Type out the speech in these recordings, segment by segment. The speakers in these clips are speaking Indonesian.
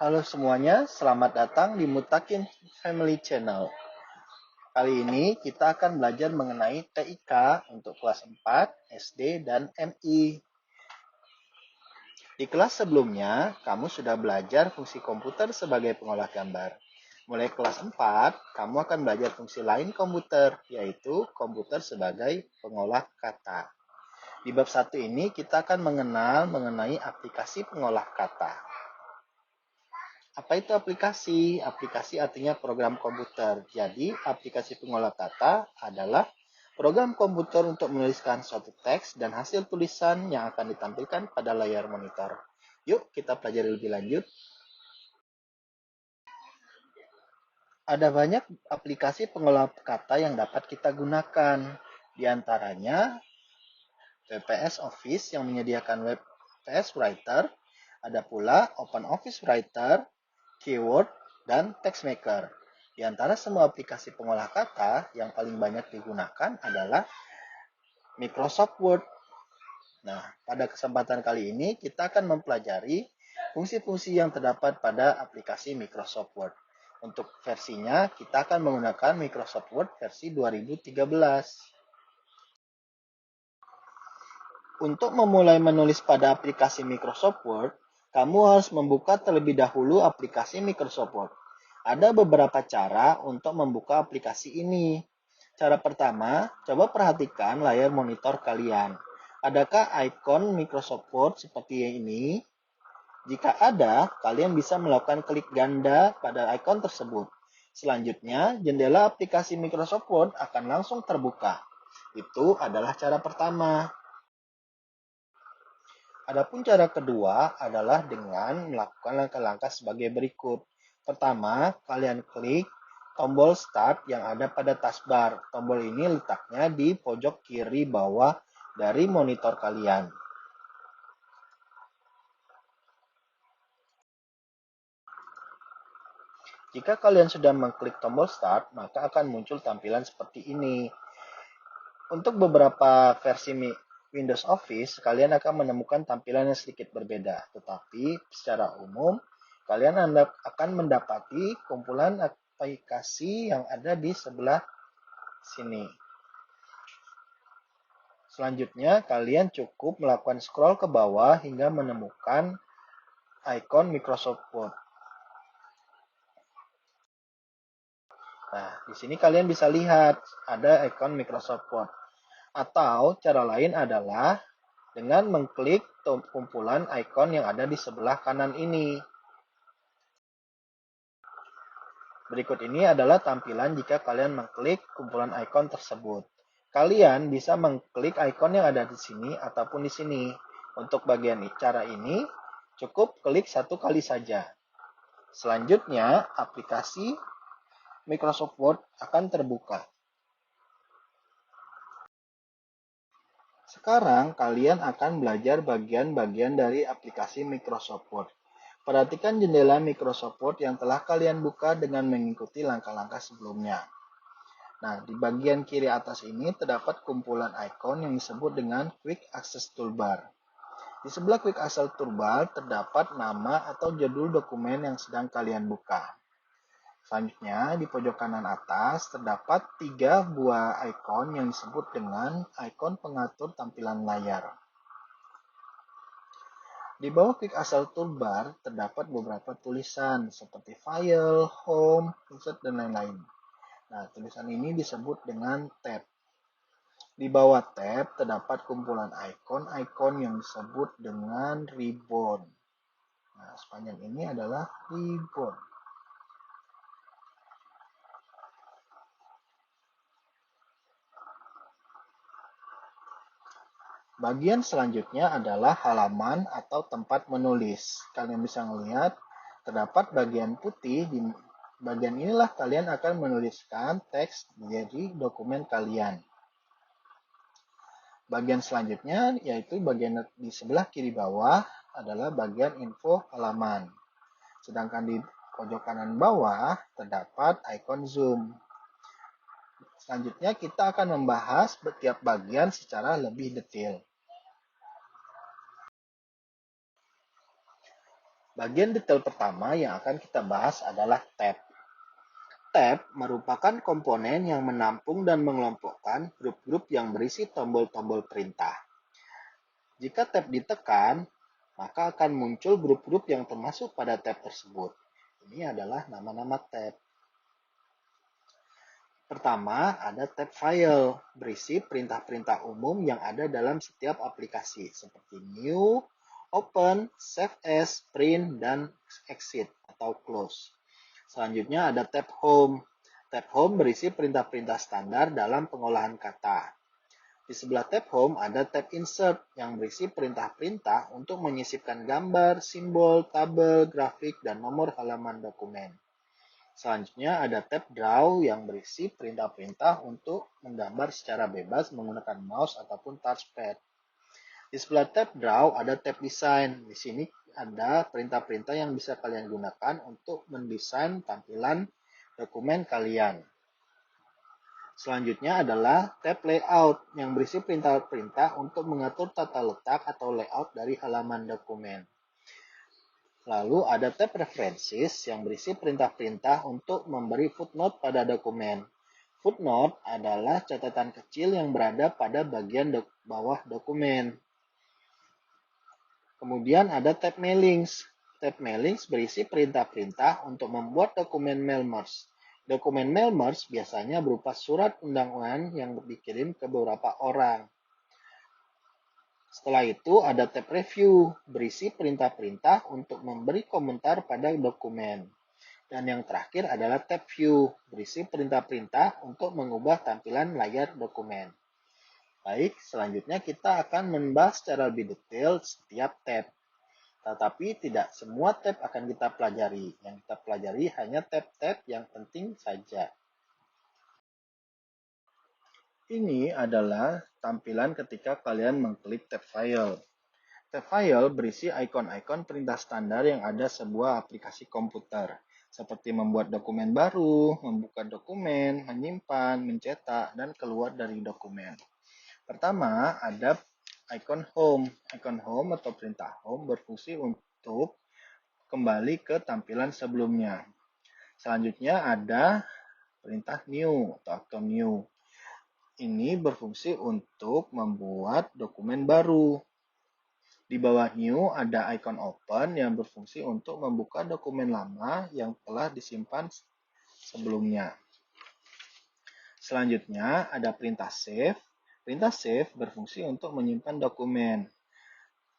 Halo semuanya, selamat datang di Mutakin Family Channel. Kali ini kita akan belajar mengenai TIK untuk kelas 4, SD, dan MI. Di kelas sebelumnya, kamu sudah belajar fungsi komputer sebagai pengolah gambar. Mulai kelas 4, kamu akan belajar fungsi lain komputer, yaitu komputer sebagai pengolah kata. Di bab 1 ini, kita akan mengenal mengenai aplikasi pengolah kata. Apa itu aplikasi? Aplikasi artinya program komputer. Jadi, aplikasi pengolah kata adalah program komputer untuk menuliskan suatu teks dan hasil tulisan yang akan ditampilkan pada layar monitor. Yuk, kita pelajari lebih lanjut. Ada banyak aplikasi pengolah kata yang dapat kita gunakan. Di antaranya, WPS Office yang menyediakan WPS Writer, ada pula OpenOffice Writer, Keyword, dan TextMaker. Di antara semua aplikasi pengolah kata yang paling banyak digunakan adalah Microsoft Word. Nah, pada kesempatan kali ini kita akan mempelajari fungsi-fungsi yang terdapat pada aplikasi Microsoft Word. Untuk versinya, kita akan menggunakan Microsoft Word versi 2013. Untuk memulai menulis pada aplikasi Microsoft Word, kamu harus membuka terlebih dahulu aplikasi Microsoft Word. Ada beberapa cara untuk membuka aplikasi ini. Cara pertama, coba perhatikan layar monitor kalian. Adakah ikon Microsoft Word seperti ini? Jika ada, kalian bisa melakukan klik ganda pada ikon tersebut. Selanjutnya, jendela aplikasi Microsoft Word akan langsung terbuka. Itu adalah cara pertama. Adapun cara kedua adalah dengan melakukan langkah-langkah sebagai berikut. Pertama, kalian klik tombol Start yang ada pada taskbar. Tombol ini letaknya di pojok kiri bawah dari monitor kalian. Jika kalian sudah mengklik tombol Start, maka akan muncul tampilan seperti ini. Untuk beberapa versi Windows Office, kalian akan menemukan tampilan yang sedikit berbeda. Tetapi secara umum, kalian akan mendapati kumpulan aplikasi yang ada di sebelah sini. Selanjutnya, kalian cukup melakukan scroll ke bawah hingga menemukan ikon Microsoft Word. Nah, di sini kalian bisa lihat ada ikon Microsoft Word. Atau cara lain adalah dengan mengklik kumpulan ikon yang ada di sebelah kanan ini. Berikut ini adalah tampilan jika kalian mengklik kumpulan ikon tersebut. Kalian bisa mengklik ikon yang ada di sini ataupun di sini. Untuk bagian cara ini, cukup klik satu kali saja. Selanjutnya, aplikasi Microsoft Word akan terbuka. Sekarang kalian akan belajar bagian-bagian dari aplikasi Microsoft Word. Perhatikan jendela Microsoft Word yang telah kalian buka dengan mengikuti langkah-langkah sebelumnya. Nah, di bagian kiri atas ini terdapat kumpulan ikon yang disebut dengan Quick Access Toolbar. Di sebelah Quick Access Toolbar terdapat nama atau judul dokumen yang sedang kalian buka. Selanjutnya, di pojok kanan atas terdapat 3 buah ikon yang disebut dengan ikon pengatur tampilan layar. Di bawah Quick Access Toolbar terdapat beberapa tulisan seperti File, Home, Insert, dan lain-lain. Nah, tulisan ini disebut dengan tab. Di bawah tab terdapat kumpulan ikon-ikon yang disebut dengan ribbon. Nah, sepanjang ini adalah ribbon. Bagian selanjutnya adalah halaman atau tempat menulis. Kalian bisa melihat terdapat bagian putih. Di bagian inilah kalian akan menuliskan teks dari dokumen kalian. Bagian selanjutnya yaitu bagian di sebelah kiri bawah adalah bagian info halaman. Sedangkan di pojok kanan bawah terdapat ikon zoom. Selanjutnya kita akan membahas setiap bagian secara lebih detail. Bagian detail pertama yang akan kita bahas adalah tab. Tab merupakan komponen yang menampung dan mengelompokkan grup-grup yang berisi tombol-tombol perintah. Jika tab ditekan, maka akan muncul grup-grup yang termasuk pada tab tersebut. Ini adalah nama-nama tab. Pertama, ada tab file, berisi perintah-perintah umum yang ada dalam setiap aplikasi, seperti new, open, save as, print, dan exit atau close. Selanjutnya ada tab home. Tab home berisi perintah-perintah standar dalam pengolahan kata. Di sebelah tab home ada tab insert yang berisi perintah-perintah untuk menyisipkan gambar, simbol, tabel, grafik, dan nomor halaman dokumen. Selanjutnya ada tab draw yang berisi perintah-perintah untuk menggambar secara bebas menggunakan mouse ataupun touchpad. Di sebelah tab draw ada tab design. Di sini ada perintah-perintah yang bisa kalian gunakan untuk mendesain tampilan dokumen kalian. Selanjutnya adalah tab layout yang berisi perintah-perintah untuk mengatur tata letak atau layout dari halaman dokumen. Lalu ada tab references yang berisi perintah-perintah untuk memberi footnote pada dokumen. Footnote adalah catatan kecil yang berada pada bagian bawah dokumen. Kemudian ada tab mailings. Tab mailings berisi perintah-perintah untuk membuat dokumen mail merge. Dokumen mail merge biasanya berupa surat undangan yang dikirim ke beberapa orang. Setelah itu ada tab review, berisi perintah-perintah untuk memberi komentar pada dokumen. Dan yang terakhir adalah tab view, berisi perintah-perintah untuk mengubah tampilan layar dokumen. Baik, selanjutnya kita akan membahas secara lebih detail setiap tab. Tetapi tidak semua tab akan kita pelajari. Yang kita pelajari hanya tab-tab yang penting saja. Ini adalah tampilan ketika kalian mengklik tab file. Tab file berisi ikon-ikon perintah standar yang ada sebuah aplikasi komputer, seperti membuat dokumen baru, membuka dokumen, menyimpan, mencetak, dan keluar dari dokumen. Pertama, ada ikon home. Ikon home atau perintah home berfungsi untuk kembali ke tampilan sebelumnya. Selanjutnya ada perintah new atau new. Ini berfungsi untuk membuat dokumen baru. Di bawah new ada icon open yang berfungsi untuk membuka dokumen lama yang telah disimpan sebelumnya. Selanjutnya ada perintah save. Perintah save berfungsi untuk menyimpan dokumen.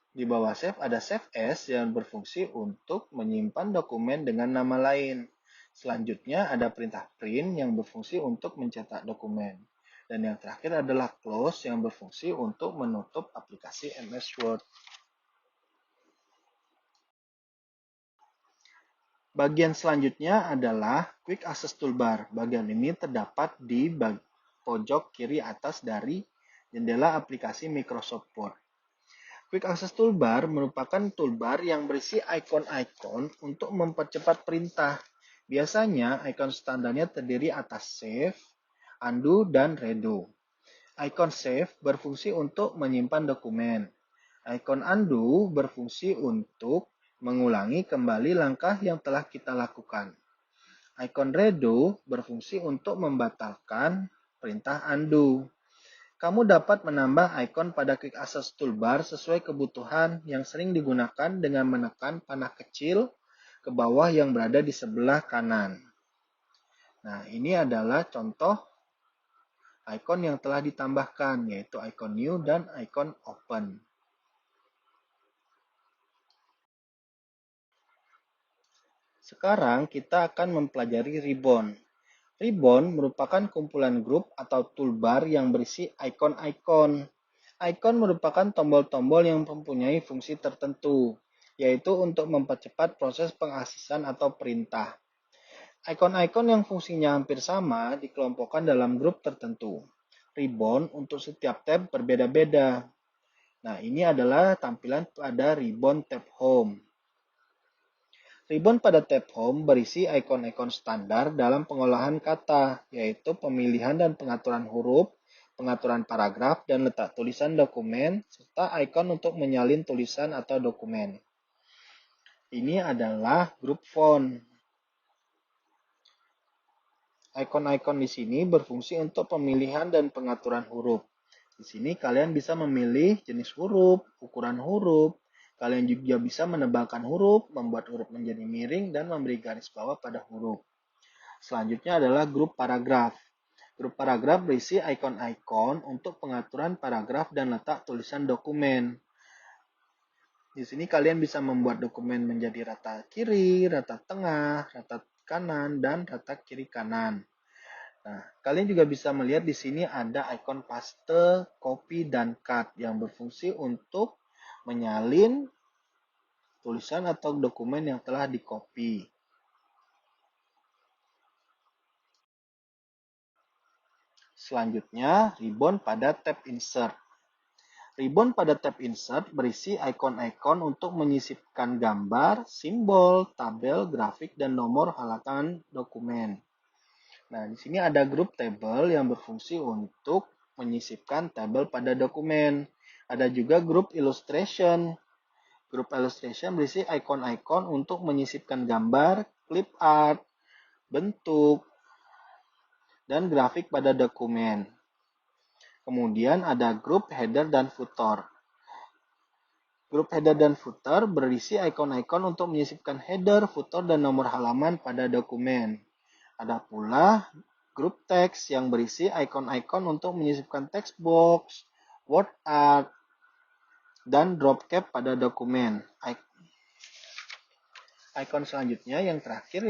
Di bawah save ada save as yang berfungsi untuk menyimpan dokumen dengan nama lain. Selanjutnya ada perintah print yang berfungsi untuk mencetak dokumen. Dan yang terakhir adalah close yang berfungsi untuk menutup aplikasi MS Word. Bagian selanjutnya adalah Quick Access Toolbar. Bagian ini terdapat di pojok kiri atas dari jendela aplikasi Microsoft Word. Quick Access Toolbar merupakan toolbar yang berisi ikon-ikon untuk mempercepat perintah. Biasanya, ikon standarnya terdiri atas Save, Undo, dan Redo. Ikon Save berfungsi untuk menyimpan dokumen. Ikon Undo berfungsi untuk mengulangi kembali langkah yang telah kita lakukan. Ikon Redo berfungsi untuk membatalkan perintah Undo. Kamu dapat menambah ikon pada Quick Access Toolbar sesuai kebutuhan yang sering digunakan dengan menekan panah kecil ke bawah yang berada di sebelah kanan. Nah, ini adalah contoh ikon yang telah ditambahkan, yaitu ikon New dan ikon Open. Sekarang kita akan mempelajari ribbon. Ribbon merupakan kumpulan grup atau toolbar yang berisi ikon-ikon. Ikon merupakan tombol-tombol yang mempunyai fungsi tertentu, yaitu untuk mempercepat proses pengaksesan atau perintah. Ikon-ikon yang fungsinya hampir sama dikelompokkan dalam grup tertentu. Ribbon untuk setiap tab berbeda-beda. Nah, ini adalah tampilan pada ribbon tab home. Ribbon pada tab home berisi ikon-ikon standar dalam pengolahan kata, yaitu pemilihan dan pengaturan huruf, pengaturan paragraf, dan letak tulisan dokumen, serta ikon untuk menyalin tulisan atau dokumen. Ini adalah grup font. Icon-icon di sini berfungsi untuk pemilihan dan pengaturan huruf. Di sini kalian bisa memilih jenis huruf, ukuran huruf. Kalian juga bisa menebalkan huruf, membuat huruf menjadi miring, dan memberi garis bawah pada huruf. Selanjutnya adalah grup paragraf. Grup paragraf berisi icon-icon untuk pengaturan paragraf dan letak tulisan dokumen. Di sini kalian bisa membuat dokumen menjadi rata kiri, rata tengah, rata kanan, dan rata kiri kanan. Nah, kalian juga bisa melihat di sini ada ikon paste, copy, dan cut yang berfungsi untuk menyalin tulisan atau dokumen yang telah di-copy. Selanjutnya, ribbon pada tab insert. Ribbon pada tab insert berisi ikon-ikon untuk menyisipkan gambar, simbol, tabel, grafik, dan nomor halaman dokumen. Nah, di sini ada grup table yang berfungsi untuk menyisipkan tabel pada dokumen. Ada juga grup illustration. Grup illustration berisi ikon-ikon untuk menyisipkan gambar, clip art, bentuk, dan grafik pada dokumen. Kemudian ada grup header dan footer. Grup header dan footer berisi ikon-ikon untuk menyisipkan header, footer, dan nomor halaman pada dokumen. Ada pula grup teks yang berisi ikon-ikon untuk menyisipkan text box, word art, dan drop cap pada dokumen. Ikon selanjutnya yang terakhir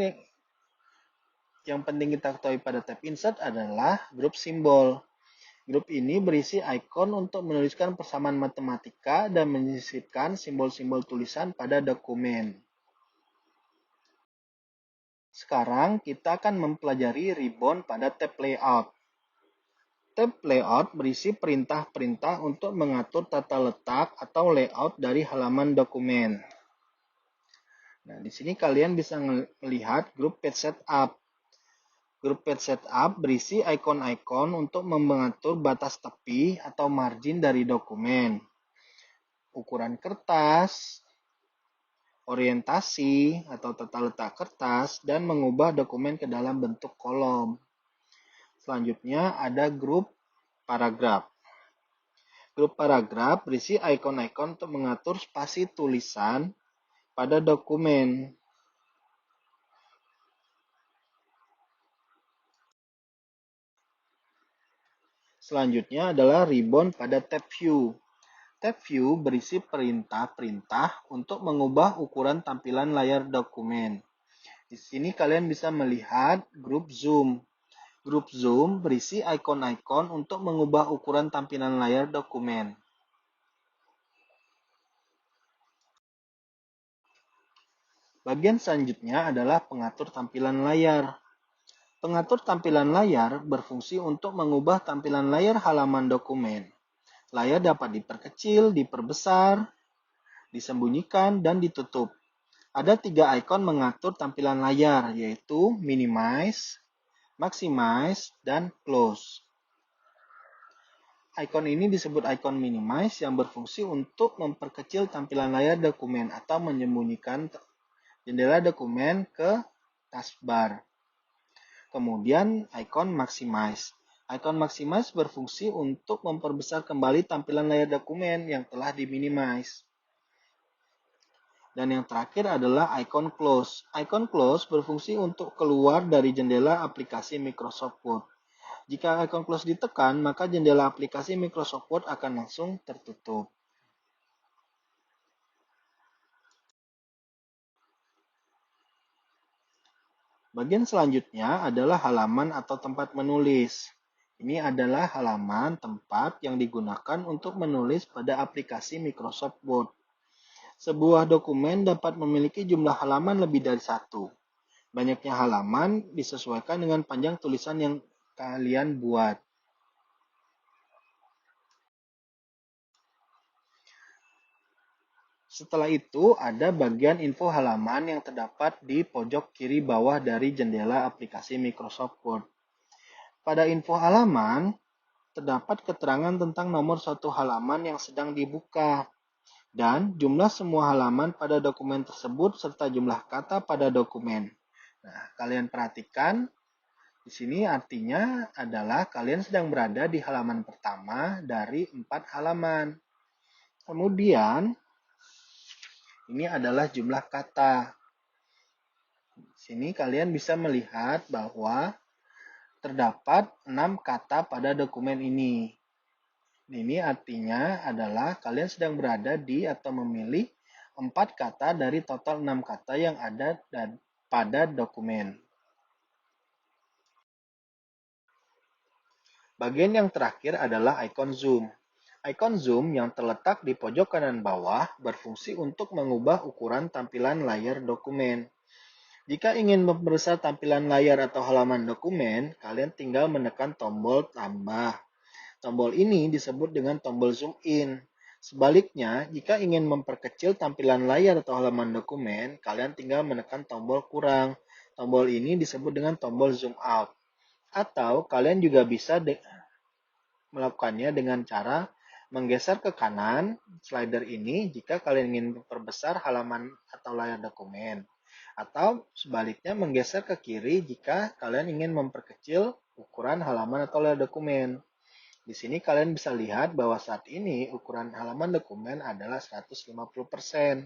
yang penting kita ketahui pada tab insert adalah grup simbol. Grup ini berisi ikon untuk menuliskan persamaan matematika dan menyisipkan simbol-simbol tulisan pada dokumen. Sekarang kita akan mempelajari ribbon pada tab layout. Tab layout berisi perintah-perintah untuk mengatur tata letak atau layout dari halaman dokumen. Nah, di sini kalian bisa melihat grup page setup. Grup page setup berisi ikon-ikon untuk mengatur batas tepi atau margin dari dokumen, ukuran kertas, orientasi atau tata letak kertas, dan mengubah dokumen ke dalam bentuk kolom. Selanjutnya ada grup paragraf. Grup paragraf berisi ikon-ikon untuk mengatur spasi tulisan pada dokumen. Selanjutnya adalah ribbon pada tab view. Tab view berisi perintah-perintah untuk mengubah ukuran tampilan layar dokumen. Di sini kalian bisa melihat grup zoom. Grup zoom berisi ikon-ikon untuk mengubah ukuran tampilan layar dokumen. Bagian selanjutnya adalah pengatur tampilan layar. Pengatur tampilan layar berfungsi untuk mengubah tampilan layar halaman dokumen. Layar dapat diperkecil, diperbesar, disembunyikan, dan ditutup. Ada 3 ikon mengatur tampilan layar, yaitu minimize, maximize, dan close. Ikon ini disebut ikon minimize yang berfungsi untuk memperkecil tampilan layar dokumen atau menyembunyikan jendela dokumen ke taskbar. Kemudian ikon maximize. Ikon maximize berfungsi untuk memperbesar kembali tampilan layar dokumen yang telah diminimize. Dan yang terakhir adalah ikon close. Ikon close berfungsi untuk keluar dari jendela aplikasi Microsoft Word. Jika ikon close ditekan, maka jendela aplikasi Microsoft Word akan langsung tertutup. Bagian selanjutnya adalah halaman atau tempat menulis. Ini adalah halaman tempat yang digunakan untuk menulis pada aplikasi Microsoft Word. Sebuah dokumen dapat memiliki jumlah halaman lebih dari satu. Banyaknya halaman disesuaikan dengan panjang tulisan yang kalian buat. Setelah itu, ada bagian info halaman yang terdapat di pojok kiri bawah dari jendela aplikasi Microsoft Word. Pada info halaman, terdapat keterangan tentang nomor suatu halaman yang sedang dibuka. dan jumlah semua halaman pada dokumen tersebut serta jumlah kata pada dokumen. Nah, kalian perhatikan di sini artinya adalah kalian sedang berada di halaman pertama dari 4 halaman. Kemudian, ini adalah jumlah kata. Di sini kalian bisa melihat bahwa terdapat 6 kata pada dokumen ini. Ini artinya adalah kalian sedang berada di atau memilih 4 kata dari total 6 kata yang ada pada dokumen. Bagian yang terakhir adalah icon zoom. Icon zoom yang terletak di pojok kanan bawah berfungsi untuk mengubah ukuran tampilan layar dokumen. Jika ingin memperbesar tampilan layar atau halaman dokumen, kalian tinggal menekan tombol tambah. Tombol ini disebut dengan tombol zoom in. Sebaliknya, jika ingin memperkecil tampilan layar atau halaman dokumen, kalian tinggal menekan tombol kurang. Tombol ini disebut dengan tombol zoom out. Atau kalian juga bisa melakukannya dengan cara menggeser ke kanan slider ini jika kalian ingin memperbesar halaman atau layar dokumen. Atau sebaliknya menggeser ke kiri jika kalian ingin memperkecil ukuran halaman atau layar dokumen. Di sini kalian bisa lihat bahwa saat ini ukuran halaman dokumen adalah 150%.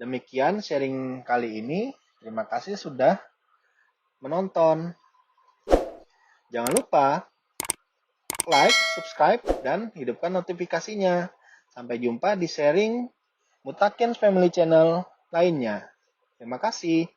Demikian sharing kali ini. Terima kasih sudah menonton. Jangan lupa like, subscribe, dan hidupkan notifikasinya. Sampai jumpa di sharing Mutakens Family Channel lainnya. Terima kasih.